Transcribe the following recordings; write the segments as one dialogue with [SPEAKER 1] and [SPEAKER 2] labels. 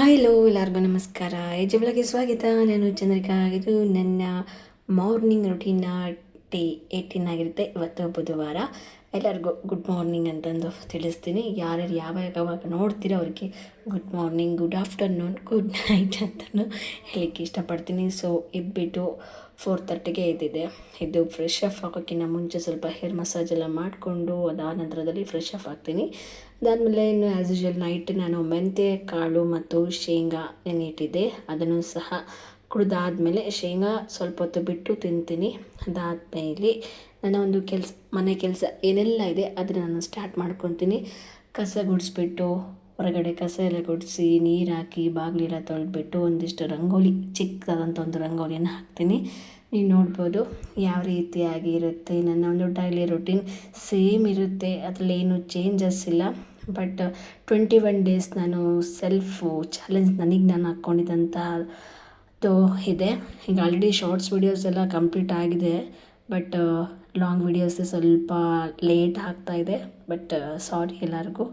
[SPEAKER 1] Hello ಎಲ್ಲರಿಗೂ ನಮಸ್ಕಾರ. ಹೆಜ್ಜೆ ಬ್ಲಾಗ್ಗೆ ಸ್ವಾಗತ. ನಾನು ಚಂದ್ರಿಕಾ. ಇದು ನನ್ನ ಮಾರ್ನಿಂಗ್ ರುಟೀನ್ನ ಡೇ 18 ಆಗಿರುತ್ತೆ. ಇವತ್ತು ಬುಧವಾರ. ಎಲ್ಲರಿಗೂ ಗುಡ್ ಮಾರ್ನಿಂಗ್ ಅಂತಂದು ತಿಳಿಸ್ತೀನಿ. ಯಾರ್ಯಾರು ಯಾವಾಗ ನೋಡ್ತೀರೋ ಅವ್ರಿಗೆ good morning, good afternoon, good night ಅಂತಲೂ ಹೇಳಲಿಕ್ಕೆ ಇಷ್ಟಪಡ್ತೀನಿ. ಸೊ ಎದ್ಬಿಟ್ಟು 4:30ಗೆ ಎದ್ದಿದೆ. ಎದ್ದು ಫ್ರೆಶ್ ಅಪ್ ಆಗೋಕ್ಕಿಂತ ಮುಂಚೆ ಸ್ವಲ್ಪ ಹೇರ್ ಮಸಾಜ್ ಎಲ್ಲ ಮಾಡಿಕೊಂಡು ಅದಾದ ನಂತರದಲ್ಲಿ ಫ್ರೆಶ್ ಅಪ್ ಆಗ್ತೀನಿ. ಅದಾದಮೇಲೆ ಇನ್ನು ಆ್ಯಸ್ ಯೂಶುವಲ್ ನೈಟ್ ನಾನು ಮೆಂತ್ಯ ಕಾಳು ಮತ್ತು ಶೇಂಗಾ ನೆನೆಯಿಟ್ಟಿದ್ದೆ. ಅದನ್ನು ಸಹ ಕುಡಿದಾದ್ಮೇಲೆ ಶೇಂಗಾ ಸ್ವಲ್ಪ ಹೊತ್ತು ಬಿಟ್ಟು ತಿಂತೀನಿ. ಅದಾದಮೇಲೆ ನನ್ನ ಒಂದು ಮನೆ ಕೆಲಸ ಏನೆಲ್ಲ ಇದೆ ಅದನ್ನು ನಾನು ಸ್ಟಾರ್ಟ್ ಮಾಡ್ಕೊತೀನಿ. ಕಸ ಗುಡಿಸ್ಬಿಟ್ಟು ಹೊರಗಡೆ ಕಸ ಎಲ್ಲ ಗುಡಿಸಿ ನೀರು ಹಾಕಿ ಬಾಗಿಲೆಲ್ಲ ತೊಳೆದ್ಬಿಟ್ಟು ಒಂದಿಷ್ಟು ರಂಗೋಲಿ, ಚಿಕ್ಕದಾದಂಥ ಒಂದು ರಂಗೋಲಿಯನ್ನು ಹಾಕ್ತೀನಿ. ನೀವು ನೋಡ್ಬೋದು ಯಾವ ರೀತಿಯಾಗಿ ಇರುತ್ತೆ. ನನ್ನ ಒಂದು ಡೈಲಿ ರುಟೀನ್ ಸೇಮ್ ಇರುತ್ತೆ, ಅದರಲ್ಲಿ ಏನು ಚೇಂಜಸ್ ಇಲ್ಲ. ಬಟ್ 21 ಡೇಸ್ ನಾನು ಸೆಲ್ಫು ಚಾಲೆಂಜ್ ನನಗೆ ನಾನು ಹಾಕ್ಕೊಂಡಿದ್ದಂಥದ್ದು ಇದೆ. ಈಗ ಆಲ್ರೆಡಿ ಶಾರ್ಟ್ಸ್ ವೀಡಿಯೋಸ್ ಎಲ್ಲ ಕಂಪ್ಲೀಟ್ ಆಗಿದೆ. ಬಟ್ ಲಾಂಗ್ ವೀಡಿಯೋಸ್ ಸ್ವಲ್ಪ ಲೇಟ್ ಆಗ್ತಾಯಿದೆ. ಬಟ್ ಸಾರಿ ಎಲ್ಲರಿಗೂ.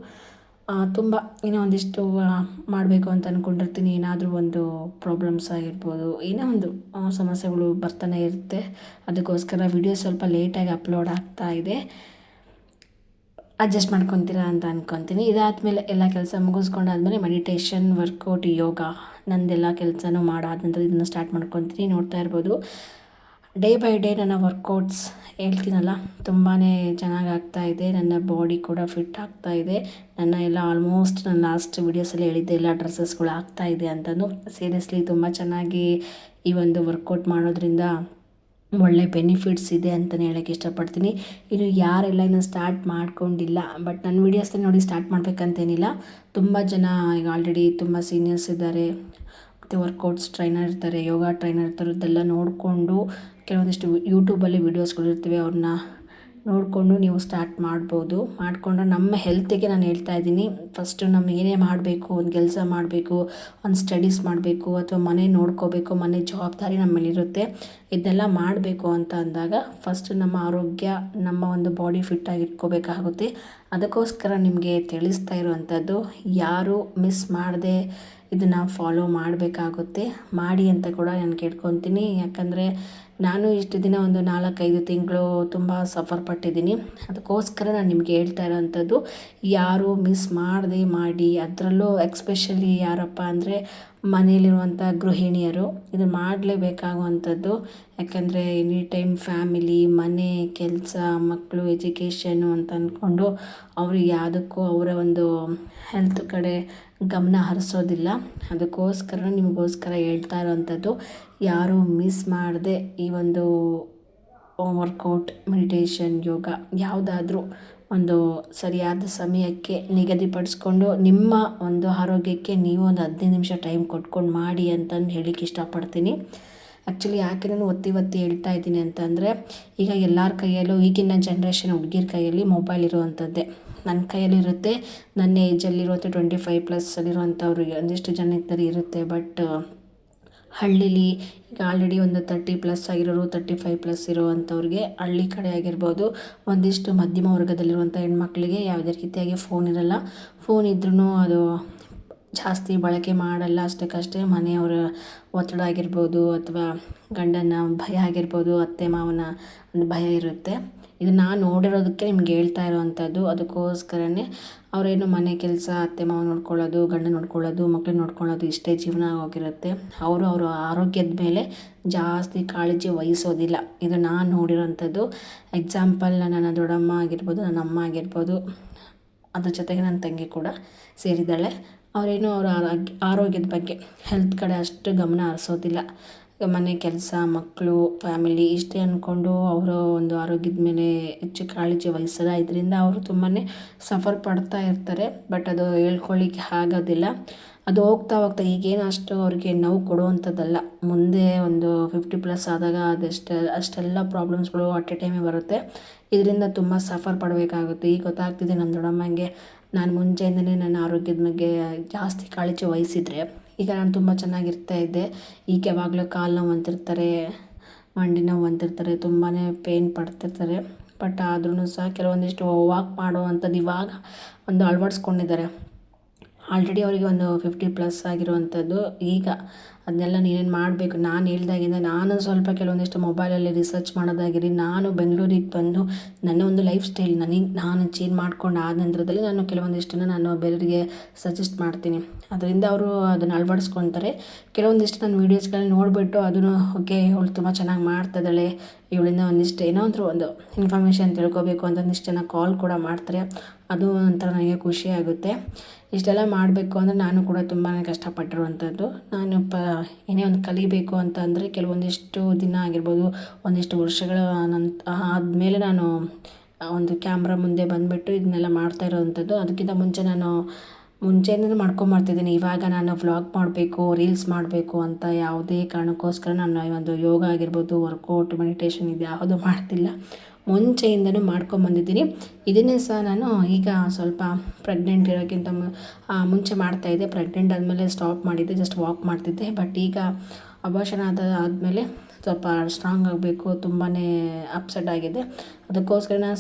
[SPEAKER 1] ತುಂಬ ಏನೋ ಒಂದಿಷ್ಟು ಮಾಡಬೇಕು ಅಂತ ಅಂದ್ಕೊಂಡಿರ್ತೀನಿ. ಏನಾದರೂ ಒಂದು ಪ್ರಾಬ್ಲಮ್ಸ್ ಆಗಿರ್ಬೋದು, ಏನೋ ಒಂದು ಸಮಸ್ಯೆಗಳು ಬರ್ತಾನೆ ಇರುತ್ತೆ. ಅದಕ್ಕೋಸ್ಕರ ವಿಡಿಯೋ ಸ್ವಲ್ಪ ಲೇಟಾಗಿ ಅಪ್ಲೋಡ್ ಆಗ್ತಾಯಿದೆ. ಅಡ್ಜಸ್ಟ್ ಮಾಡ್ಕೊತೀರಾ ಅಂತ ಅಂದ್ಕೊತೀನಿ. ಇದಾದಮೇಲೆ ಎಲ್ಲ ಕೆಲಸ ಮುಗಿಸ್ಕೊಂಡಾದ್ಮೇಲೆ ಮೆಡಿಟೇಷನ್, ವರ್ಕೌಟ್, ಯೋಗ ನಂದೆಲ್ಲ ಕೆಲಸನೂ ಮಾಡಾದ ನಂತರ ಇದನ್ನು ಸ್ಟಾರ್ಟ್ ಮಾಡ್ಕೊತೀನಿ. ನೋಡ್ತಾ ಇರ್ಬೋದು ಡೇ ಬೈ ಡೇ ನನ್ನ ವರ್ಕೌಟ್ಸ್ ಹೇಳ್ತೀನಲ್ಲ ತುಂಬಾ ಚೆನ್ನಾಗಿ ಆಗ್ತಾಯಿದೆ. ನನ್ನ ಬಾಡಿ ಕೂಡ ಫಿಟ್ ಆಗ್ತಾಯಿದೆ. ನನ್ನ ಎಲ್ಲ ಆಲ್ಮೋಸ್ಟ್ ನಾನು ಲಾಸ್ಟ್ ವೀಡಿಯೋಸಲ್ಲಿ ಹೇಳಿದ್ದೆ ಎಲ್ಲ ಡ್ರೆಸ್ಸಸ್ಗಳು ಆಗ್ತಾಯಿದೆ ಅಂತಲೂ. ಸೀರಿಯಸ್ಲಿ ತುಂಬ ಚೆನ್ನಾಗಿ ಈ ಒಂದು ವರ್ಕೌಟ್ ಮಾಡೋದ್ರಿಂದ ಒಳ್ಳೆ ಬೆನಿಫಿಟ್ಸ್ ಇದೆ ಅಂತಲೇ ಹೇಳೋಕ್ಕೆ ಇಷ್ಟಪಡ್ತೀನಿ. ಇನ್ನು ಯಾರೆಲ್ಲ ಇನ್ನೂ ಸ್ಟಾರ್ಟ್ ಮಾಡ್ಕೊಂಡಿಲ್ಲ, ಬಟ್ ನನ್ನ ವೀಡಿಯೋಸ್ನ ನೋಡಿ ಸ್ಟಾರ್ಟ್ ಮಾಡಬೇಕಂತೇನಿಲ್ಲ. ತುಂಬ ಜನ ಈಗ ಆಲ್ರೆಡಿ ತುಂಬ ಸೀನಿಯರ್ಸ್ ಇದ್ದಾರೆ, ಮತ್ತು ವರ್ಕೌಟ್ಸ್ ಟ್ರೈನರ್ ಇರ್ತಾರೆ, ಯೋಗ ಟ್ರೈನರ್ ಇರ್ತಾರದ್ದೆಲ್ಲ ನೋಡಿಕೊಂಡು ಕೆಲವೊಂದಿಷ್ಟು ಯೂಟ್ಯೂಬಲ್ಲಿ ವೀಡಿಯೋಸ್ಗಳು ಇರ್ತವೆ, ಅವ್ರನ್ನ ನೋಡಿಕೊಂಡು ನೀವು ಸ್ಟಾರ್ಟ್ ಮಾಡ್ಬೋದು. ಮಾಡಿಕೊಂಡು ನಮ್ಮ ಹೆಲ್ತಿಗೆ ನಾನು ಹೇಳ್ತಾ ಇದ್ದೀನಿ, ಫಸ್ಟು ನಮ್ಗೆ ಏನೇ ಮಾಡಬೇಕು, ಒಂದು ಕೆಲಸ ಮಾಡಬೇಕು, ಒಂದು ಸ್ಟಡೀಸ್ ಮಾಡಬೇಕು, ಅಥವಾ ಮನೆ ನೋಡ್ಕೋಬೇಕು, ಮನೆ ಜವಾಬ್ದಾರಿ ನಮ್ಮ ಮೇಲಿರುತ್ತೆ. ಇದನ್ನೆಲ್ಲ ಮಾಡಬೇಕು ಅಂತ ಅಂದಾಗ ಫಸ್ಟು ನಮ್ಮ ಆರೋಗ್ಯ, ನಮ್ಮ ಒಂದು ಬಾಡಿ ಫಿಟ್ಟಾಗಿ ಇಟ್ಕೋಬೇಕಾಗುತ್ತೆ. ಅದಕ್ಕೋಸ್ಕರ ನಿಮಗೆ ತಿಳಿಸ್ತಾ ಇರುವಂಥದ್ದು, ಯಾರು ಮಿಸ್ ಮಾಡದೆ ಇದನ್ನು ಫಾಲೋ ಮಾಡಬೇಕಾಗುತ್ತೆ. ಮಾಡಿ ಅಂತ ಕೂಡ ನಾನು ಕೇಳ್ಕೊತೀನಿ. ಯಾಕಂದರೆ ನಾನು ಇಷ್ಟು ದಿನ ಒಂದು 4-5 ತಿಂಗಳು ತುಂಬ ಸಫರ್ ಪಟ್ಟಿದ್ದೀನಿ. ಅದಕ್ಕೋಸ್ಕರ ನಾನು ನಿಮಗೆ ಹೇಳ್ತಾ ಇರೋವಂಥದ್ದು, ಯಾರು ಮಿಸ್ ಮಾಡದೆ ಮಾಡಿ. ಅದರಲ್ಲೂ ಎಕ್ಸ್ಪೆಷಲಿ ಯಾರಪ್ಪ ಅಂದರೆ ಮನೆಯಲ್ಲಿರುವಂಥ ಗೃಹಿಣಿಯರು ಇದು ಮಾಡಲೇಬೇಕಾಗುವಂಥದ್ದು. ಯಾಕಂದರೆ ಎನಿ ಟೈಮ್ ಫ್ಯಾಮಿಲಿ, ಮನೆ ಕೆಲಸ, ಮಕ್ಕಳು, ಎಜುಕೇಷನು ಅಂತ ಅಂದ್ಕೊಂಡು ಅವರು ಯಾವುದಕ್ಕೂ ಅವರ ಒಂದು ಹೆಲ್ತ್ ಕಡೆ ಗಮನ ಹರಿಸೋದಿಲ್ಲ. ಅದಕ್ಕೋಸ್ಕರ ನಿಮಗೋಸ್ಕರ ಹೇಳ್ತಾ ಇರೋವಂಥದ್ದು, ಯಾರೂ ಮಿಸ್ ಮಾಡದೆ ಈ ಒಂದು ವರ್ಕೌಟ್, ಮೆಡಿಟೇಷನ್, ಯೋಗ ಯಾವುದಾದ್ರೂ ಒಂದು ಸರಿಯಾದ ಸಮಯಕ್ಕೆ ನಿಗದಿಪಡಿಸ್ಕೊಂಡು ನಿಮ್ಮ ಒಂದು ಆರೋಗ್ಯಕ್ಕೆ ನೀವು ಒಂದು 15 ನಿಮಿಷ ಟೈಮ್ ಕೊಟ್ಕೊಂಡು ಮಾಡಿ ಅಂತಂದು ಹೇಳಲಿಕ್ಕೆ ಇಷ್ಟಪಡ್ತೀನಿ. ಆ್ಯಕ್ಚುಲಿ ಯಾಕೆ ನಾನು ಒತ್ತಿ ಹೇಳ್ತಾ ಇದ್ದೀನಿ ಅಂತಂದರೆ, ಈಗ ಎಲ್ಲರ ಕೈಯಲ್ಲೂ ಈಗಿನ ಜನ್ರೇಷನ್ ಹುಡುಗಿರ ಕೈಯಲ್ಲಿ ಮೊಬೈಲ್ ಇರುವಂಥದ್ದೇ. ನನ್ನ ಕೈಯಲ್ಲಿರುತ್ತೆ, ನನ್ನ ಏಜಲ್ಲಿರುವಂಥ 25+ಅಲ್ಲಿರುವಂಥವ್ರಿಗೆ ಒಂದಿಷ್ಟು ಜನಕ್ಕೆ ಇರುತ್ತೆ. ಬಟ್ ಹಳ್ಳೀಲಿ ಈಗ ಆಲ್ರೆಡಿ ಒಂದು 30+ ಆಗಿರೋರು, 35+ ಇರೋವಂಥವ್ರಿಗೆ, ಹಳ್ಳಿ ಕಡೆ ಆಗಿರ್ಬೋದು, ಒಂದಿಷ್ಟು ಮಧ್ಯಮ ವರ್ಗದಲ್ಲಿರುವಂಥ ಹೆಣ್ಮಕ್ಳಿಗೆ ಯಾವುದೇ ರೀತಿಯಾಗಿ ಫೋನ್ ಇರಲ್ಲ. ಫೋನ್ ಇದ್ರೂ ಅದು ಜಾಸ್ತಿ ಬಳಕೆ ಮಾಡಲ್ಲ. ಅಷ್ಟಕ್ಕಷ್ಟೇ ಮನೆಯವರ ಒತ್ತಡ ಆಗಿರ್ಬೋದು, ಅಥವಾ ಗಂಡನ ಭಯ ಆಗಿರ್ಬೋದು, ಅತ್ತೆ ಮಾವನ ಒಂದು ಭಯ ಇರುತ್ತೆ. ಇದು ನಾನು ನೋಡಿರೋದಕ್ಕೆ ನಿಮ್ಗೆ ಹೇಳ್ತಾ ಇರೋವಂಥದ್ದು. ಅದಕ್ಕೋಸ್ಕರನೇ ಅವರೇನು ಮನೆ ಕೆಲಸ, ಅತ್ತೆ ಮಾವ ನೋಡ್ಕೊಳ್ಳೋದು, ಗಂಡ ನೋಡ್ಕೊಳ್ಳೋದು, ಮಕ್ಕಳು ನೋಡ್ಕೊಳ್ಳೋದು, ಇಷ್ಟೇ ಜೀವನ ಆಗೋಗಿರುತ್ತೆ. ಅವರು ಅವರ ಆರೋಗ್ಯದ ಮೇಲೆ ಜಾಸ್ತಿ ಕಾಳಜಿ ವಹಿಸೋದಿಲ್ಲ. ಇದು ನಾನು ನೋಡಿರೋವಂಥದ್ದು. ಎಕ್ಸಾಂಪಲ್ ನನ್ನ ದೊಡ್ಡಮ್ಮ ಆಗಿರ್ಬೋದು, ನನ್ನ ಅಮ್ಮ ಆಗಿರ್ಬೋದು, ಅದ್ರ ಜೊತೆಗೆ ನನ್ನ ತಂಗಿ ಕೂಡ ಸೇರಿದ್ದಾಳೆ. ಅವರೇನು ಅವರ ಆರೋಗ್ಯದ ಬಗ್ಗೆ, ಹೆಲ್ತ್ ಕಡೆ ಅಷ್ಟು ಗಮನ ಹರಿಸೋದಿಲ್ಲ. ಮನೆ ಕೆಲಸ, ಮಕ್ಕಳು, ಫ್ಯಾಮಿಲಿ ಇಷ್ಟೇ ಅಂದ್ಕೊಂಡು ಅವರ ಒಂದು ಆರೋಗ್ಯದ ಮೇಲೆ ಹೆಚ್ಚು ಕಾಳಜಿ ವಹಿಸಲ್ಲ. ಇದರಿಂದ ಅವರು ತುಂಬಾ ಸಫರ್ ಪಡ್ತಾ ಇರ್ತಾರೆ. ಬಟ್ ಅದು ಹೇಳ್ಕೊಳ್ಳಿಕ್ಕೆ ಆಗೋದಿಲ್ಲ. ಅದು ಹೋಗ್ತಾ ಈಗೇನು ಅಷ್ಟು ಅವ್ರಿಗೆ ನೋವು ಕೊಡುವಂಥದ್ದಲ್ಲ. ಮುಂದೆ ಒಂದು 50+ ಆದಾಗ ಅಷ್ಟೆಲ್ಲ ಪ್ರಾಬ್ಲಮ್ಸ್ಗಳು ಅಟ್ ಎ ಟೈಮೇ ಬರುತ್ತೆ. ಇದರಿಂದ ತುಂಬ ಸಫರ್ ಪಡಬೇಕಾಗುತ್ತೆ. ಈಗ ಗೊತ್ತಾಗ್ತಿದೆ ನನ್ನ ದೊಡ್ಡಮ್ಮಂಗೆ. ನಾನು ಮುಂಚೆಯಿಂದನೇ ನನ್ನ ಆರೋಗ್ಯದ ಬಗ್ಗೆ ಜಾಸ್ತಿ ಕಾಳಜಿ ವಹಿಸಿದರೆ ಈಗ ನಾನು ತುಂಬ ಚೆನ್ನಾಗಿರ್ತಾ ಇದ್ದೆ. ಈಗ ಯಾವಾಗಲೂ ಕಾಲು ನೋವು ಅಂತಿರ್ತಾರೆ, ಮಂಡಿ ನೋವು ಅಂತಿರ್ತಾರೆ, ತುಂಬಾ ಪೇಯ್ನ್ ಪಡ್ತಿರ್ತಾರೆ. ಬಟ್ ಆದ್ರೂ ಸಹ ಕೆಲವೊಂದಿಷ್ಟು ವಾಕ್ ಮಾಡುವಂಥದ್ದು ಇವಾಗ ಒಂದು ಅಳವಡಿಸ್ಕೊಂಡಿದ್ದಾರೆ. ಆಲ್ರೆಡಿ ಅವರಿಗೆ ಒಂದು 50+ ಆಗಿರುವಂಥದ್ದು. ಈಗ ಅದನ್ನೆಲ್ಲ ನೀನೇನು ಮಾಡಬೇಕು, ನಾನು ಹೇಳ್ದಾಗಿಂದ ನಾನು ಸ್ವಲ್ಪ ಕೆಲವೊಂದಿಷ್ಟು ಮೊಬೈಲಲ್ಲಿ ರಿಸರ್ಚ್ ಮಾಡೋದಾಗಿರಿ, ನಾನು ಬೆಂಗಳೂರಿಗೆ ಬಂದು ನನ್ನ ಒಂದು ಲೈಫ್ ಸ್ಟೈಲ್ ನಾನು ಚೇಂಜ್ ಮಾಡ್ಕೊಂಡು ಆದ ನಂತರದಲ್ಲಿ ನಾನು ಕೆಲವೊಂದಿಷ್ಟನ್ನು ನಾನು ಬೇರೆಯವರಿಗೆ ಸಜೆಸ್ಟ್ ಮಾಡ್ತೀನಿ. ಅದರಿಂದ ಅವರು ಅದನ್ನು ಅಳವಡಿಸ್ಕೊತಾರೆ. ಕೆಲವೊಂದಿಷ್ಟು ನನ್ನ ವೀಡಿಯೋಸ್ಗಳನ್ನ ನೋಡಿಬಿಟ್ಟು ಅದನ್ನು ಓಕೆ ಇವಳು ತುಂಬ ಚೆನ್ನಾಗಿ ಮಾಡ್ತಿದ್ದಾಳೆ, ಇವಳಿಂದ ಒಂದಿಷ್ಟು ಏನಾದರೂ ಒಂದು ಇನ್ಫಾರ್ಮೇಷನ್ ತಿಳ್ಕೊಬೇಕು ಅಂತ ಒಂದಿಷ್ಟು ಜನ ಕಾಲ್ ಕೂಡ ಮಾಡ್ತಾರೆ. ಅದು ಒಂಥರ ನನಗೆ ಖುಷಿ ಆಗುತ್ತೆ. ಇಷ್ಟೆಲ್ಲ ಮಾಡಬೇಕು ಅಂದರೆ ನಾನು ಕೂಡ ತುಂಬಾ ಕಷ್ಟಪಟ್ಟಿರುವಂಥದ್ದು. ನಾನು ಏನೇ ಒಂದು ಕಲಿಬೇಕು ಅಂತ ಅಂದರೆ ಕೆಲವೊಂದಿಷ್ಟು ದಿನ ಆಗಿರ್ಬೋದು, ಒಂದಿಷ್ಟು ವರ್ಷಗಳ ಆದಮೇಲೆ ನಾನು ಒಂದು ಕ್ಯಾಮ್ರಾ ಮುಂದೆ ಬಂದುಬಿಟ್ಟು ಇದನ್ನೆಲ್ಲ ಮಾಡ್ತಾ ಇರೋವಂಥದ್ದು. ಅದಕ್ಕಿಂತ ಮುಂಚೆ ನಾನು ಮುಂಚೆಯಿಂದಲೂ ಮಾಡ್ಕೊಂಬರ್ತಿದ್ದೀನಿ. ಇವಾಗ ನಾನು ವ್ಲಾಗ್ ಮಾಡಬೇಕು, ರೀಲ್ಸ್ ಮಾಡಬೇಕು ಅಂತ ಯಾವುದೇ ಕಾರಣಕ್ಕೋಸ್ಕರ ನಾನು ಈ ಒಂದು ಯೋಗ ಆಗಿರ್ಬೋದು, ವರ್ಕೌಟ್, ಮೆಡಿಟೇಷನ್ ಇದು ಯಾವುದೂ ಮಾಡ್ತಿಲ್ಲ. ಮುಂಚೆಯಿಂದಲೂ ಮಾಡ್ಕೊಂಬಂದಿದ್ದೀನಿ. ಇದನ್ನೇ ಸಹ ನಾನು ಈಗ ಸ್ವಲ್ಪ ಪ್ರೆಗ್ನೆಂಟ್ ಇರೋಕ್ಕಿಂತ ಮುಂಚೆ ಮಾಡ್ತಾಯಿದ್ದೆ. ಪ್ರೆಗ್ನೆಂಟ್ ಆದಮೇಲೆ ಸ್ಟಾಪ್ ಮಾಡಿದ್ದೆ, ಜಸ್ಟ್ ವಾಕ್ ಮಾಡ್ತಿದ್ದೆ. ಬಟ್ ಈಗ ಅಬಾರ್ಷನ್ ಆದಮೇಲೆ ಸ್ವಲ್ಪ ಸ್ಟ್ರಾಂಗ್ ಆಗಬೇಕು, ತುಂಬಾ ಅಪ್ಸೆಟ್ ಆಗಿದೆ. ಅದಕ್ಕೋಸ್ಕರ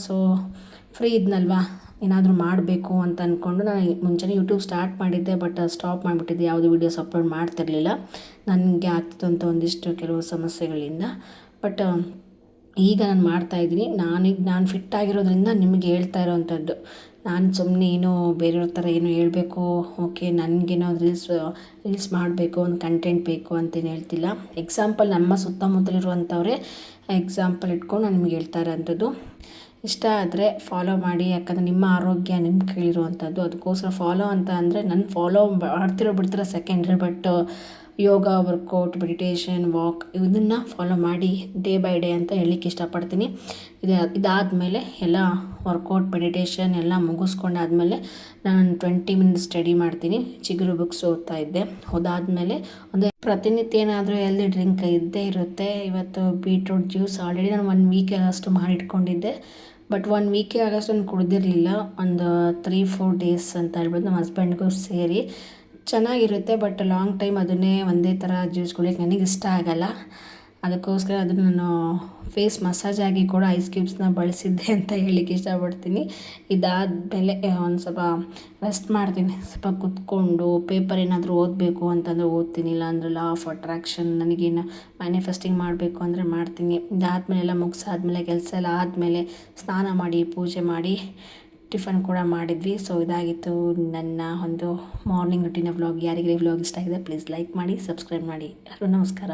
[SPEAKER 1] ಫ್ರೀ ಇದ್ನಲ್ವಾ, ಏನಾದರೂ ಮಾಡಬೇಕು ಅಂತ ಅಂದ್ಕೊಂಡು ನಾನು ಮುಂಚೆನೇ ಯೂಟ್ಯೂಬ್ ಸ್ಟಾರ್ಟ್ ಮಾಡಿದ್ದೆ. ಬಟ್ ಸ್ಟಾಪ್ ಮಾಡಿಬಿಟ್ಟಿದ್ದೆ, ಯಾವುದೇ ವೀಡಿಯೋಸ್ ಅಪ್ಲೋಡ್ ಮಾಡ್ತಿರಲಿಲ್ಲ ನನಗೆ ಆಗ್ತಿದ್ದಂಥ ಒಂದಿಷ್ಟು ಕೆಲವು ಸಮಸ್ಯೆಗಳಿಂದ. ಬಟ್ ಈಗ ನಾನು ಮಾಡ್ತಾಯಿದ್ದೀನಿ. ನಾನು ಫಿಟ್ ಆಗಿರೋದ್ರಿಂದ ನಿಮಗೆ ಹೇಳ್ತಾ ಇರೋವಂಥದ್ದು. ನಾನು ಸುಮ್ಮನೆ ಏನೋ ಬೇರೆಯವ್ರ ಥರ ಏನೋ ಹೇಳಬೇಕು, ಓಕೆ ನನಗೇನೋ ರೀಲ್ಸ್ ಮಾಡಬೇಕು, ಒಂದು ಕಂಟೆಂಟ್ ಬೇಕು ಅಂತೇನು ಹೇಳ್ತಿಲ್ಲ. ಎಕ್ಸಾಂಪಲ್ ನಮ್ಮ ಸುತ್ತಮುತ್ತಲಿರುವಂಥವ್ರೆ ಎಕ್ಸಾಂಪಲ್ ಇಟ್ಕೊಂಡು ನಾನು ನಿಮಗೆ ಹೇಳ್ತಾ ಇರೋವಂಥದ್ದು. ಇಷ್ಟ ಆದರೆ ಫಾಲೋ ಮಾಡಿ, ಯಾಕಂದರೆ ನಿಮ್ಮ ಆರೋಗ್ಯ ನಿಮ್ಮ ಕೈಲಿರುವಂಥದ್ದು. ಅದಕ್ಕೋಸ್ಕರ ಫಾಲೋ ಅಂತ ಅಂದರೆ ನನ್ನ ಫಾಲೋ ಮಾಡ್ತಿರೋ ಬಿಡ್ತಿರೋ secondary. But yoga, workout, meditation, walk ಇದನ್ನು ಫಾಲೋ ಮಾಡಿ ಡೇ ಬೈ ಡೇ ಅಂತ ಹೇಳಲಿಕ್ಕೆ ಇಷ್ಟಪಡ್ತೀನಿ. ಇದಾದಮೇಲೆ ಎಲ್ಲ ವರ್ಕೌಟ್, ಮೆಡಿಟೇಷನ್ ಎಲ್ಲ ಮುಗಿಸ್ಕೊಂಡಾದಮೇಲೆ ನಾನು 20 ಮಿನಿಟ್ಸ್ ಸ್ಟಡಿ ಮಾಡ್ತೀನಿ. ಚಿಗುರು ಬುಕ್ಸ್ ಓದ್ತಾ ಇದ್ದೆ. ಅದಾದಮೇಲೆ ಒಂದು ಪ್ರತಿನಿತ್ಯ ಏನಾದರೂ ಹೆಲ್ದಿ ಡ್ರಿಂಕ್ ಇದ್ದೇ ಇರುತ್ತೆ. ಇವತ್ತು ಬೀಟ್ರೂಟ್ ಜ್ಯೂಸ್ ಆಲ್ರೆಡಿ ನಾನು 1 ವೀಕ್ ಆಗಷ್ಟು ಮಾಡಿಟ್ಕೊಂಡಿದ್ದೆ. ಬಟ್ 1 ವೀಕೆ ಆಗಷ್ಟು ನಾನು ಕುಡಿದಿರಲಿಲ್ಲ. ಒಂದು 3-4 ಡೇಸ್ ಅಂತ ಹೇಳ್ಬೋದು. ನಮ್ಮ ಹಸ್ಬೆಂಡ್ಗೂ ಸೇರಿ ಚೆನ್ನಾಗಿರುತ್ತೆ. ಬಟ್ ಲಾಂಗ್ ಟೈಮ್ ಅದನ್ನೇ ಒಂದೇ ಥರ ಜ್ಯೂಸ್ ಕುಡಿಯೋಕ್ಕೆ ನನಗೆ ಇಷ್ಟ ಆಗೋಲ್ಲ. ಅದಕ್ಕೋಸ್ಕರ ಅದನ್ನು ನಾನು ಫೇಸ್ ಮಸಾಜ್ ಆಗಿ ಕೂಡ ಐಸ್ ಕ್ಯೂಬ್ಸ್ನ ಬಳಸಿದ್ದೆ ಅಂತ ಹೇಳಲಿಕ್ಕೆ ಇಷ್ಟಪಡ್ತೀನಿ. ಇದಾದಮೇಲೆ ಒಂದು ಸ್ವಲ್ಪ ರೆಸ್ಟ್ ಮಾಡ್ತೀನಿ. ಸ್ವಲ್ಪ ಕುತ್ಕೊಂಡು ಪೇಪರ್ ಏನಾದರೂ ಓದಬೇಕು ಅಂತಂದರೆ ಓದ್ತೀನಿ, ಇಲ್ಲಾಂದರೆ ಲಾ ಆಫ್ ಅಟ್ರಾಕ್ಷನ್ ನನಗೇನು ಮ್ಯಾನಿಫೆಸ್ಟಿಂಗ್ ಮಾಡಬೇಕು ಅಂದರೆ ಮಾಡ್ತೀನಿ. ಇದಾದಮೇಲೆ ಎಲ್ಲ ಮುಗಿಸಾದ್ಮೇಲೆ ಕೆಲಸ ಎಲ್ಲ ಆದಮೇಲೆ ಸ್ನಾನ ಮಾಡಿ, ಪೂಜೆ ಮಾಡಿ, ಟಿಫನ್ ಕೂಡ ಮಾಡಿದ್ವಿ. ಸೊ ಇದಾಗಿತ್ತು ನನ್ನ ಒಂದು ಮಾರ್ನಿಂಗ್ ರುಟೀನ್ ವ್ಲಾಗ್. ಯಾರಿಗಾರ ವ್ಲಾಗ್ ಇಷ್ಟ ಆಗಿದೆ ಪ್ಲೀಸ್ ಲೈಕ್ ಮಾಡಿ, ಸಬ್ಸ್ಕ್ರೈಬ್ ಮಾಡಿ. ನಮಸ್ಕಾರ.